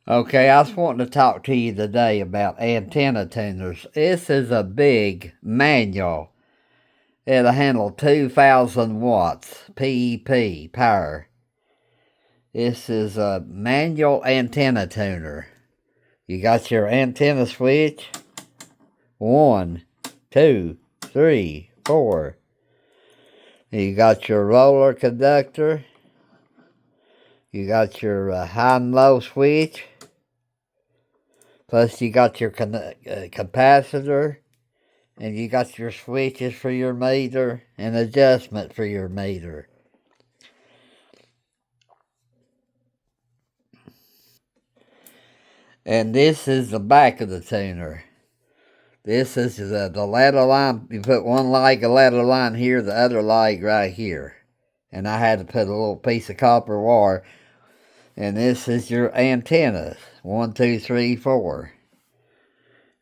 Okay, I was wanting to talk to you today about antenna tuners. This is a big manual. It'll handle 2,000 watts PEP power. This is a manual antenna tuner. You got your antenna switch. 1, 2, 3, 4. You got your roller conductor. You got your high and low switch. Plus you got your capacitor. And you got your switches for your meter and adjustment for your meter. And this is the back of the tuner. This is the ladder line. You put one leg of ladder line here, the other leg right here. And I had to put a little piece of copper wire. And this is your antennas. 1, 2, 3, 4.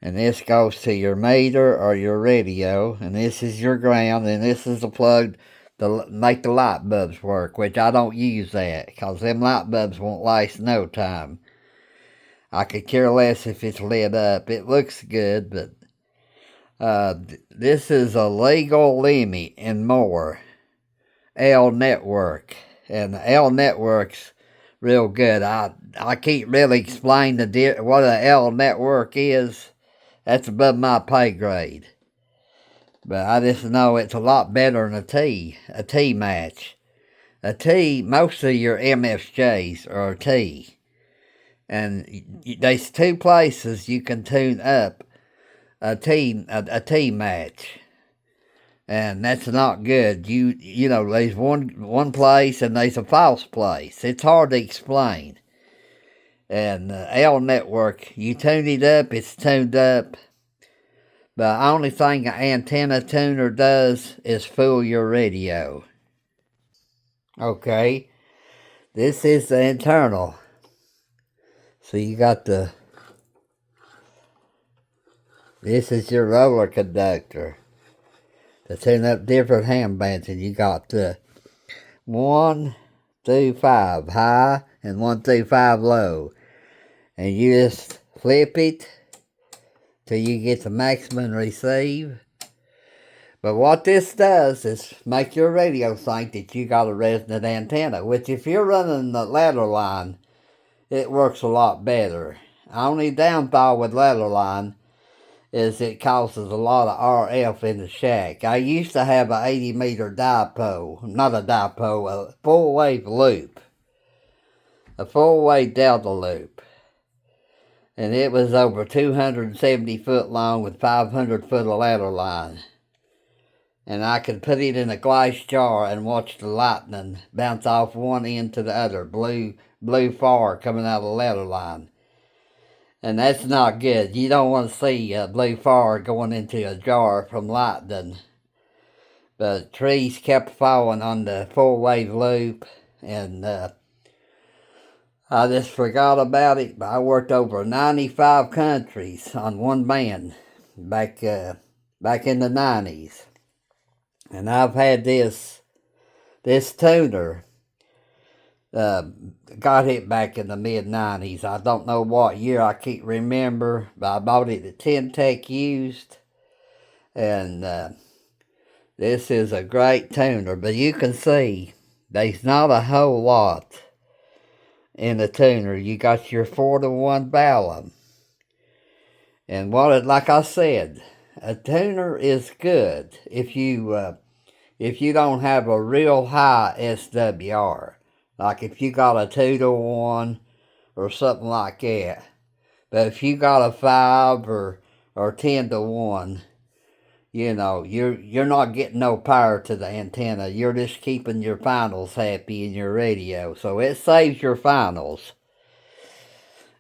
And this goes to your meter or your radio. And this is your ground. And this is the plug to make the light bulbs work, which I don't use that because them light bulbs won't last no time. I could care less if it's lit up. It looks good, but this is a legal limit and more. L network. And the L network's real good. I can't really explain what an L network is. That's above my pay grade. But I just know it's a lot better than a T match. A T, most of your MFJs are a T. And there's two places you can tune up a T match. And that's not good. You know, there's one place and there's a false place. It's hard to explain. And L network, you tune it up, it's tuned up. The only thing an antenna tuner does is fool your radio. Okay, this is the internal. So you got this is your roller conductor to tune up different ham bands, and you got the 1 through 5 high and 1 through 5 low. And you just flip it till you get the maximum receive. But what this does is make your radio think that you got a resonant antenna, which if you're running the ladder line, it works a lot better. Only downfall with ladder line is it causes a lot of RF in the shack. I used to have an 80 meter dipole, not a dipole, a full wave loop, a full wave delta loop. And it was over 270 foot long with 500 foot of ladder line. And I could put it in a glass jar and watch the lightning bounce off one end to the other, blue fire coming out of the ladder line. And that's not good. You don't want to see blue fire going into a jar from lightning. But trees kept falling on the full wave loop, and I just forgot about it. But I worked over 95 countries on one band back in the 90s. And I've had this tuner, got it back in the mid-90s. I don't know what year, I can't remember, but I bought it at TEC used. And this is a great tuner, but you can see there's not a whole lot in the tuner. You got your 4-to-1 balance. And like I said, a tuner is good if you don't have a real high SWR. Like if you got a 2-to-1 or something like that. But if you got a 5 or 10-to-1, you know, you're not getting no power to the antenna. You're just keeping your finals happy in your radio. So it saves your finals.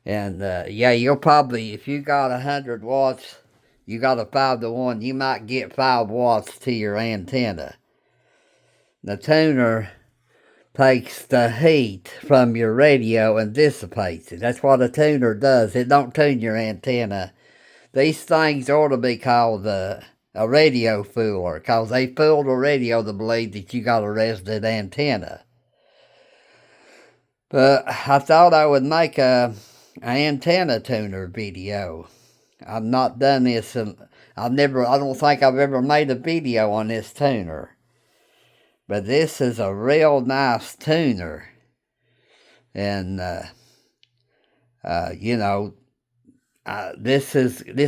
And yeah, you'll probably, if you got 100 watts, you got a 5-to-1, you might get 5 watts to your antenna. The tuner takes the heat from your radio and dissipates it. That's what a tuner does. It don't tune your antenna. These things ought to be called a radio fooler, because they fool the radio to believe that you got a resonant antenna. But I thought I would make a antenna tuner video. I've not done this, and I don't think I've ever made a video on this tuner. But this is a real nice tuner. And, you know, this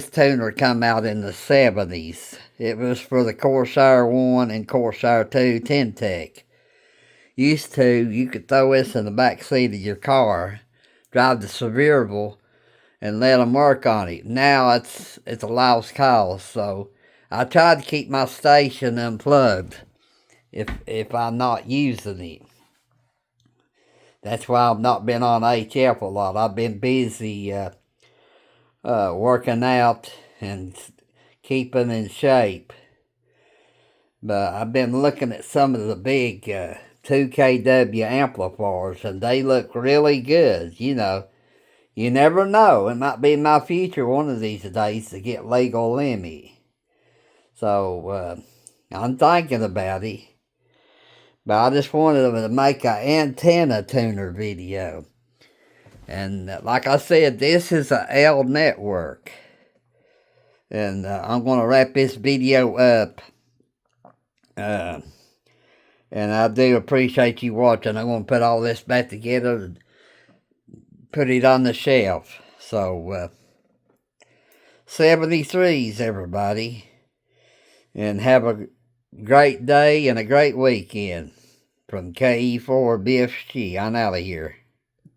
tuner come out in the 70s. It was for the Corsair 1 and Corsair 2 10-tech. Used to, you could throw this in the back seat of your car, drive the Sevierville, and let them work on it. Now it's a lost cause, so I try to keep my station unplugged if I'm not using it. That's why I've not been on HF a lot. I've been busy working out and keeping in shape. But I've been looking at some of the big 2kW amplifiers, and they look really good. You know, you never know. It might be my future one of these days to get legal limit. So I'm thinking about it. But I just wanted to make an antenna tuner video. And like I said, this is a L network. And I'm going to wrap this video up. And I do appreciate you watching. I'm going to put all this back together and put it on the shelf. So, 73s, everybody. And have a great day and a great weekend. From KE4 BFG, I'm out of here.